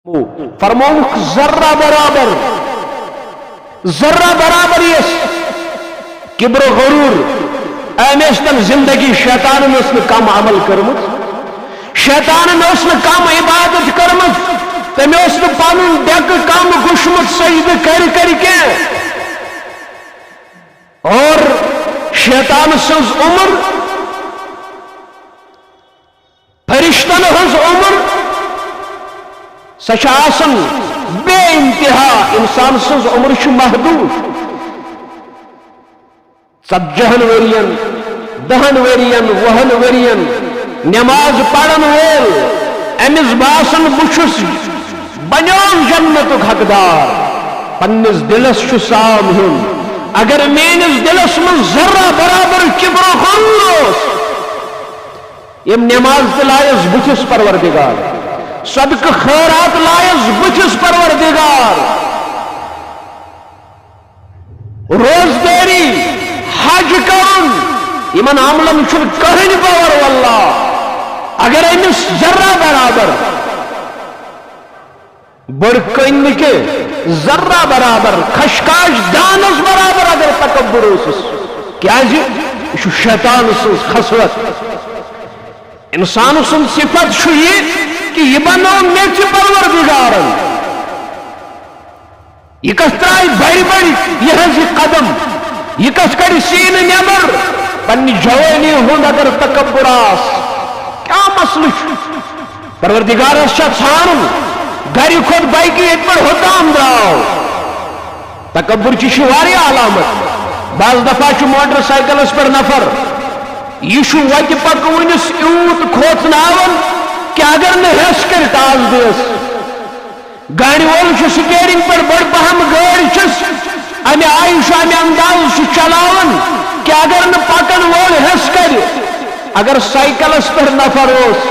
فرموک ذرہ برابر یس کبر و غرور ایمیشتن زندگی شیطان نے اس میں کم عمل کرمت شیطان نے اس میں کم عبادت کرمت تمہیں اس میں پانون ڈیک کم گشمت سجد کر کے اور شیطان سنز عمر فرشتن ہنز عمر سچاسن بے انتہا انسان سنز عمر چھ محدود 40 ورین 10 ورین 20 ورین نماز پڑھن وول امس باسن بچس بنیون جنتک حقدار پنس دلس چھ سام ہن اگر میانس دلس من ذرہ برابر کبر و غرور یم نماز تلائس بچس پروردگار صدقہ خیرات لائس بچس پروردگار روزداری حج کرن یمن عملن چھن کہن باور واللہ اگر امس ذرہ برابر بڑکن کے ذرہ برابر خشکاش دانس برابر اگر تکبر اسس کیا جی شیطان سنس خسرت انسان سن صفت یہ کہ یہ بنو میچ پروردگارن یہ کس ترائی بڑی بڑی یہ ہنسی قدم یہ کس کری سین نیبر پنی جوانی ہوں اگر تکبر آس کیا مسئلہ پروردگار اس چھانن گھری خود بائکی ایک پر حکام دراؤ تکبر کی شواری علامت بعض دفعہ چھ موٹر سائیکل اس پر نفر یہ شو وقت پکونس ایوت کھوتناون کہ اگر نے حس کر تاز دیس گاڑی وول چھ سٹیرنگ پر بڑ پہم گاڑی چس امی آئیش امی انداز چھ چلاون کہ اگر نے پکن وول حس کر اگر سائیکل اس پر نفر ہوس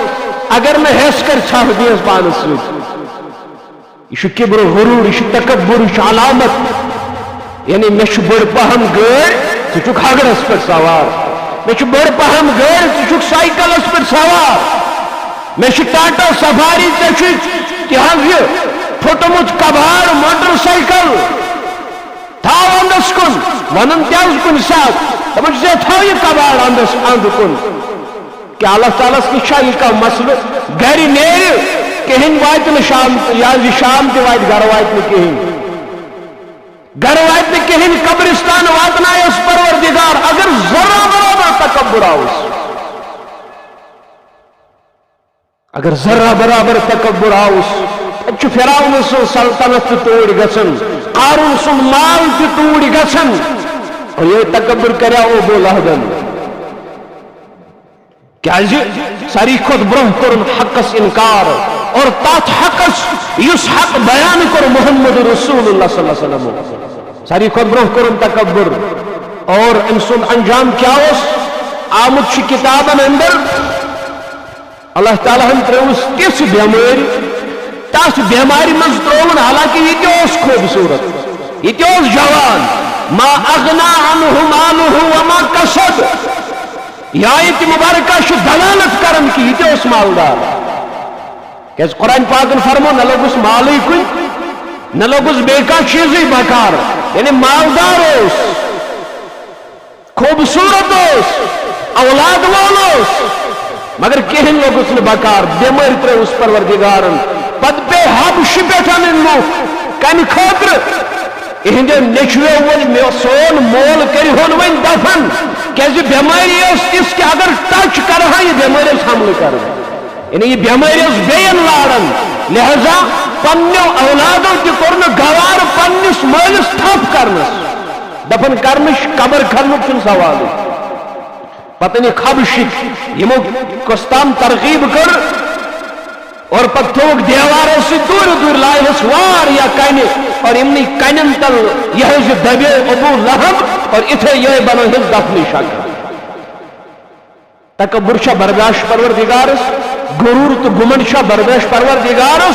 اگر نے حس کر چھاپ دیس پانس یہ کبر و غرور یہ تکبر یہ علامت یعنی میں چھ بڑ پہم گاڑی تو چھ کھاگرس پر سوار میں چھ بڑ پہم گاڑی تو چھ سائیکل اس پر سوار میں چھ ٹاٹا سفاری تہذ یہ پھٹمت کباڑ موٹر سائیکل تھاو اندس کن ونن تیز کن ساتھ دپن سے تھاو یہ کباڑ اندس اند کن کہ اللہ تعالیٰ کی شاہ یہ کا مسئلہ گھری نیر کہیں وائت نہ شام یا شام تی وائت گھر وائت نہ کہیں گھر وائت نہ کہیں قبرستان واتنا ہے اس پروردگار اگر ذرہ برابر تکبر آؤس اگر ذرہ برابر تکبر آؤس اچھ فراؤن سن سلطنت توڑ گسن قارون سن مال توڑ گسن اور یہ تکبر کریا او بولا دن کیا ساری خود برہ کرن حقس انکار اور تات حقس یس حق بیان کر محمد رسول اللہ صلی اللہ علیہ وسلم ساری خود برہ کرن تکبر اور انسان انجام کیا اس آمد چھ کتابن اندر اللہ تعالیٰ ہم تروس کس بیماری تاس بیماری مز ترون حالانکہ یہ تیوس خوبصورت یہ تیوس جوان ما اغنا عنہ مالہ وما کسب یہ آیت مبارکہ شو دلالت کرن کی یہ تیوس مالدار کیس قرآن پاکن فرمو نہ لوگ اس مالی کوئی نہ لوگ اس بیکا چیزی بکار یعنی مالدار اس خوبصورت اس اولاد والوس مگر کہیں لوگ اس نے بکار بیمار ترے اس پروردگارن پد پہ حبش بیٹھن انو کن خاطر اہندے نچوے ول سون مول کری ہون وین دفن کیسے بیماری اس کے اگر ٹچ کر رہا یہ بیماری اس حمل کر یعنی یہ بیماری اس بین لارن لہذا پنیو اولادوں کی کرن گوار پنیس مالس تھپ کرنس دفن کرنش قبر کھرنک چن سوال پتہ نہیں خبشت یمو کستان ترغیب کر اور پتھوک دیواروں سے دور دور لائے ہسوار یا کنے اور امنی کنن تل یہ جو دبے ابو لہب اور اتھے یہ بنو ہز دفنی شکر تکبر شا برداشت پروردگارس غرور تو گمن شا برداشت پروردگارس